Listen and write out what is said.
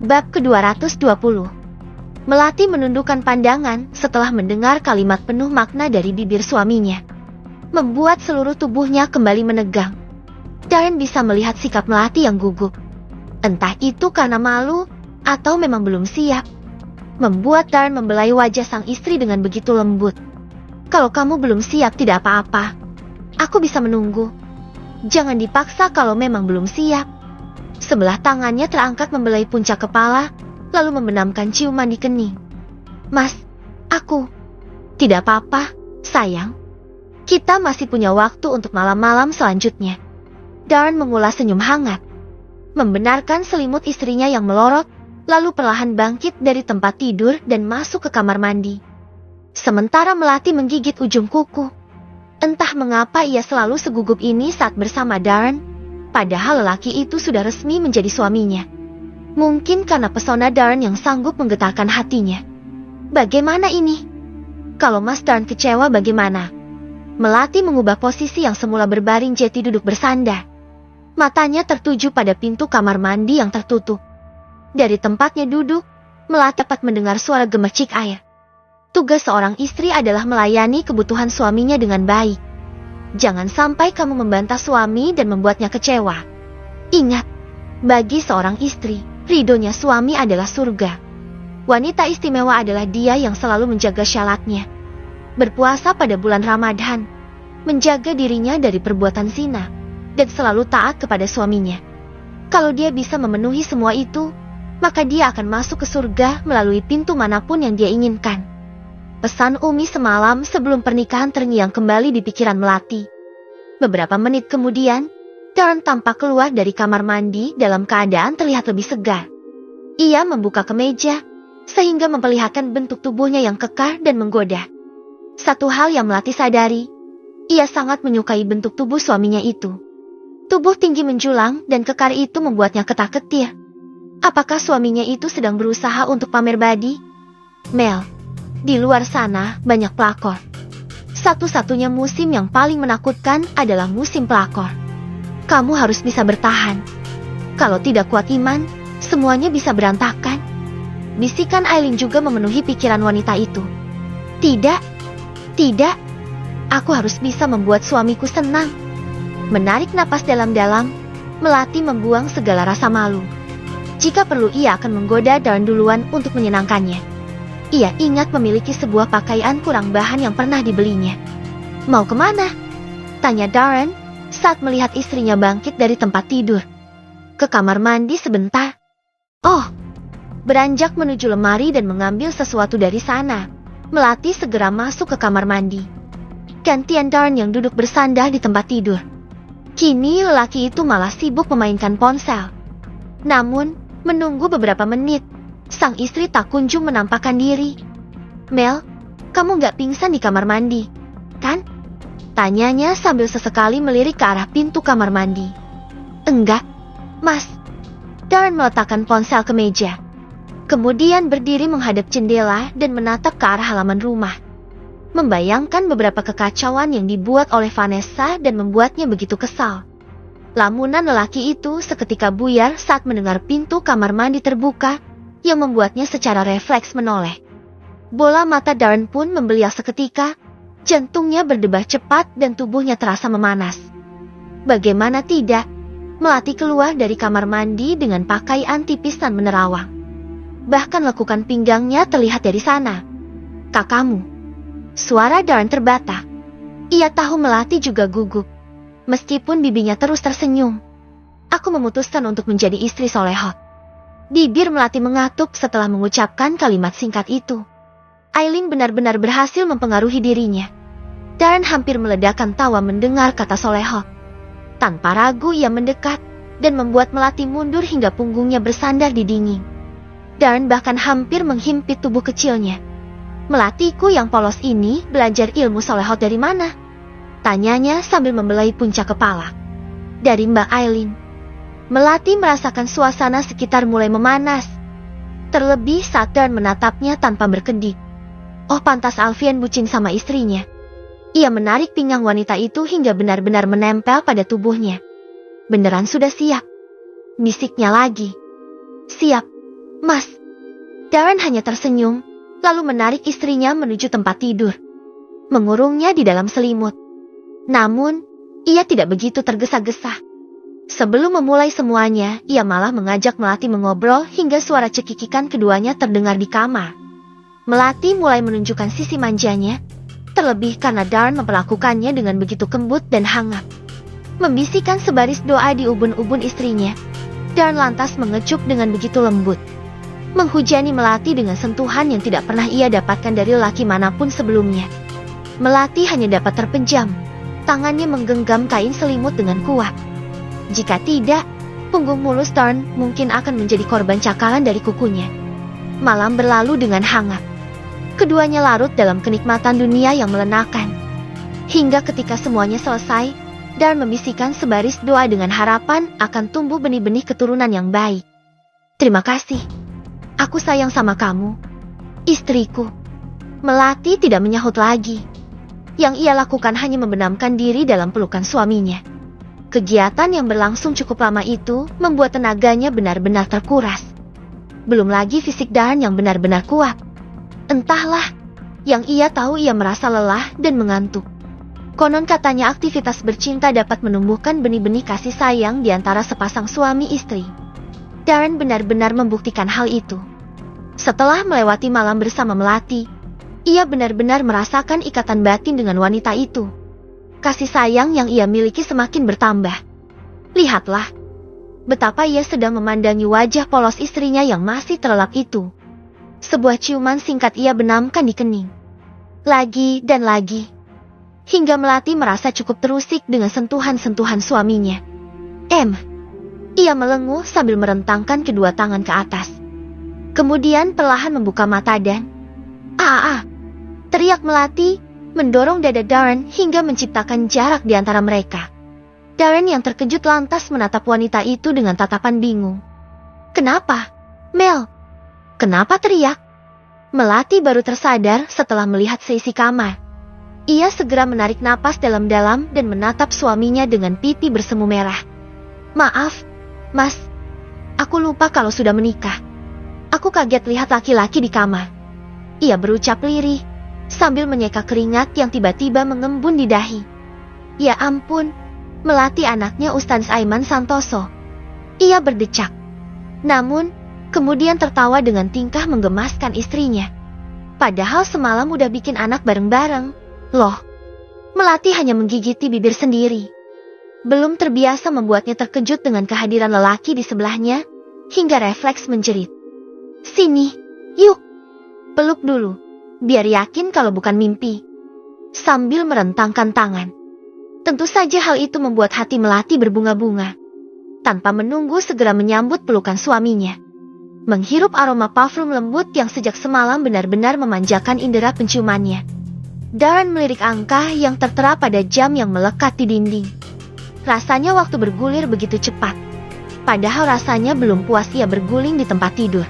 Bab ke-220. Melati menundukkan pandangan setelah mendengar kalimat penuh makna dari bibir suaminya. Membuat seluruh tubuhnya kembali menegang. Darren bisa melihat sikap Melati yang gugup. Entah itu karena malu, atau memang belum siap. Membuat Darren membelai wajah sang istri dengan begitu lembut. Kalau kamu belum siap tidak apa-apa. Aku bisa menunggu. Jangan dipaksa kalau memang belum siap. Sebelah tangannya terangkat membelai puncak kepala, lalu membenamkan ciuman di kening. Mas, aku. Tidak apa-apa, sayang. Kita masih punya waktu untuk malam-malam selanjutnya. Darren mengulas senyum hangat. Membenarkan selimut istrinya yang melorot, lalu perlahan bangkit dari tempat tidur dan masuk ke kamar mandi. Sementara Melati menggigit ujung kuku. Entah mengapa ia selalu segugup ini saat bersama Darren. Padahal lelaki itu sudah resmi menjadi suaminya. Mungkin karena pesona Darren yang sanggup menggetarkan hatinya. Bagaimana ini? Kalau Mas Darren kecewa bagaimana? Melati mengubah posisi yang semula berbaring Jeti duduk bersandar. Matanya tertuju pada pintu kamar mandi yang tertutup. Dari tempatnya duduk, Melati dapat mendengar suara gemercik air. Tugas seorang istri adalah melayani kebutuhan suaminya dengan baik. Jangan sampai kamu membantah suami dan membuatnya kecewa. Ingat, bagi seorang istri, ridhonya suami adalah surga. Wanita istimewa adalah dia yang selalu menjaga syaratnya. Berpuasa pada bulan Ramadan, menjaga dirinya dari perbuatan zina, dan selalu taat kepada suaminya. Kalau dia bisa memenuhi semua itu, maka dia akan masuk ke surga melalui pintu manapun yang dia inginkan. Pesan Umi semalam sebelum pernikahan terngiang kembali di pikiran Melati. Beberapa menit kemudian, Darren tampak keluar dari kamar mandi dalam keadaan terlihat lebih segar. Ia membuka kemeja, sehingga memperlihatkan bentuk tubuhnya yang kekar dan menggoda. Satu hal yang Melati sadari, ia sangat menyukai bentuk tubuh suaminya itu. Tubuh tinggi menjulang dan kekar itu membuatnya ketar-ketir. Apakah suaminya itu sedang berusaha untuk pamer badi? Mel. Di luar sana banyak pelakor. Satu-satunya musim yang paling menakutkan adalah musim pelakor. Kamu harus bisa bertahan. Kalau tidak kuat iman, semuanya bisa berantakan. Bisikan Aileen juga memenuhi pikiran wanita itu. Tidak, tidak. Aku harus bisa membuat suamiku senang. Menarik napas dalam-dalam, Melati membuang segala rasa malu. Jika perlu ia akan menggoda Darren duluan untuk menyenangkannya. Ia ingat memiliki sebuah pakaian kurang bahan yang pernah dibelinya. Mau kemana? Tanya Darren saat melihat istrinya bangkit dari tempat tidur. Ke kamar mandi sebentar. Oh, beranjak menuju lemari dan mengambil sesuatu dari sana. Melati segera masuk ke kamar mandi. Gantian Darren yang duduk bersandar di tempat tidur. Kini lelaki itu malah sibuk memainkan ponsel. Namun, menunggu beberapa menit, sang istri tak kunjung menampakkan diri. Mel, kamu gak pingsan di kamar mandi, kan? Tanyanya sambil sesekali melirik ke arah pintu kamar mandi. Enggak, Mas. Darren meletakkan ponsel ke meja. Kemudian berdiri menghadap jendela dan menatap ke arah halaman rumah. Membayangkan beberapa kekacauan yang dibuat oleh Vanessa dan membuatnya begitu kesal. Lamunan lelaki itu seketika buyar saat mendengar pintu kamar mandi terbuka, yang membuatnya secara refleks menoleh. Bola mata Darren pun membeliak seketika, jantungnya berdebar cepat dan tubuhnya terasa memanas. Bagaimana tidak, Melati keluar dari kamar mandi dengan pakaian tipis dan menerawang. Bahkan lekukan pinggangnya terlihat dari sana. Kakakmu. Suara Darren terbata. Ia tahu Melati juga gugup. Meskipun bibinya terus tersenyum. Aku memutuskan untuk menjadi istri solehot. Bibir Melati mengatup setelah mengucapkan kalimat singkat itu. Aileen benar-benar berhasil mempengaruhi dirinya. Darren hampir meledakkan tawa mendengar kata solehot. Tanpa ragu ia mendekat dan membuat Melati mundur hingga punggungnya bersandar di dinding. Darren bahkan hampir menghimpit tubuh kecilnya. Melatiku yang polos ini belajar ilmu solehot dari mana? Tanyanya sambil membelai puncak kepala. Dari Mbak Aileen. Melati merasakan suasana sekitar mulai memanas. Terlebih saat Darren menatapnya tanpa berkedip. Oh, pantas Alfian bucin sama istrinya. Ia menarik pinggang wanita itu hingga benar-benar menempel pada tubuhnya. Beneran sudah siap? Bisiknya lagi. Siap. Mas. Darren hanya tersenyum, lalu menarik istrinya menuju tempat tidur, mengurungnya di dalam selimut. Namun, ia tidak begitu tergesa-gesa. Sebelum memulai semuanya, ia malah mengajak Melati mengobrol hingga suara cekikikan keduanya terdengar di kamar. Melati mulai menunjukkan sisi manjanya, terlebih karena Darren memperlakukannya dengan begitu kembut dan hangat. Membisikkan sebaris doa di ubun-ubun istrinya, Darren lantas mengecup dengan begitu lembut, menghujani Melati dengan sentuhan yang tidak pernah ia dapatkan dari laki manapun sebelumnya. Melati hanya dapat terpejam, tangannya menggenggam kain selimut dengan kuat. Jika tidak, punggung mulus Darren mungkin akan menjadi korban cakaran dari kukunya. Malam berlalu dengan hangat. Keduanya larut dalam kenikmatan dunia yang melenakan. Hingga ketika semuanya selesai, Darren membisikkan sebaris doa dengan harapan akan tumbuh benih-benih keturunan yang baik. Terima kasih. Aku sayang sama kamu, istriku. Melati tidak menyahut lagi. Yang ia lakukan hanya membenamkan diri dalam pelukan suaminya. Kegiatan yang berlangsung cukup lama itu membuat tenaganya benar-benar terkuras. Belum lagi fisik Darren yang benar-benar kuat. Entahlah, yang ia tahu ia merasa lelah dan mengantuk. Konon katanya aktivitas bercinta dapat menumbuhkan benih-benih kasih sayang di antara sepasang suami istri. Darren benar-benar membuktikan hal itu. Setelah melewati malam bersama Melati, ia benar-benar merasakan ikatan batin dengan wanita itu. Kasih sayang yang ia miliki semakin bertambah. Lihatlah, betapa ia sedang memandangi wajah polos istrinya yang masih terlelap itu. Sebuah ciuman singkat ia benamkan di kening. Lagi dan lagi. Hingga Melati merasa cukup terusik dengan sentuhan-sentuhan suaminya. Ia melenguh sambil merentangkan kedua tangan ke atas. Kemudian perlahan membuka mata dan... teriak Melati, mendorong dada Darren hingga menciptakan jarak di antara mereka. Darren yang terkejut lantas menatap wanita itu dengan tatapan bingung. Kenapa? Mel? Kenapa teriak? Melati baru tersadar setelah melihat seisi kamar. Ia segera menarik napas dalam-dalam dan menatap suaminya dengan pipi bersemu merah. Maaf, Mas. Aku lupa kalau sudah menikah. Aku kaget lihat laki-laki di kamar. Ia berucap lirih, sambil menyeka keringat yang tiba-tiba mengembun di dahi. Ya ampun, Melati anaknya Ustaz Aiman Santoso. Ia berdecak. Namun, kemudian tertawa dengan tingkah menggemaskan istrinya. Padahal semalam udah bikin anak bareng-bareng. Loh, Melati hanya menggigiti bibir sendiri. Belum terbiasa membuatnya terkejut dengan kehadiran lelaki di sebelahnya, hingga refleks menjerit. Sini, yuk. Peluk dulu. Biar yakin kalau bukan mimpi. Sambil merentangkan tangan. Tentu saja hal itu membuat hati Melati berbunga-bunga. Tanpa menunggu segera menyambut pelukan suaminya. Menghirup aroma parfum lembut yang sejak semalam benar-benar memanjakan indera penciumannya. Darren melirik angka yang tertera pada jam yang melekat di dinding. Rasanya waktu bergulir begitu cepat. Padahal rasanya belum puas ia berguling di tempat tidur.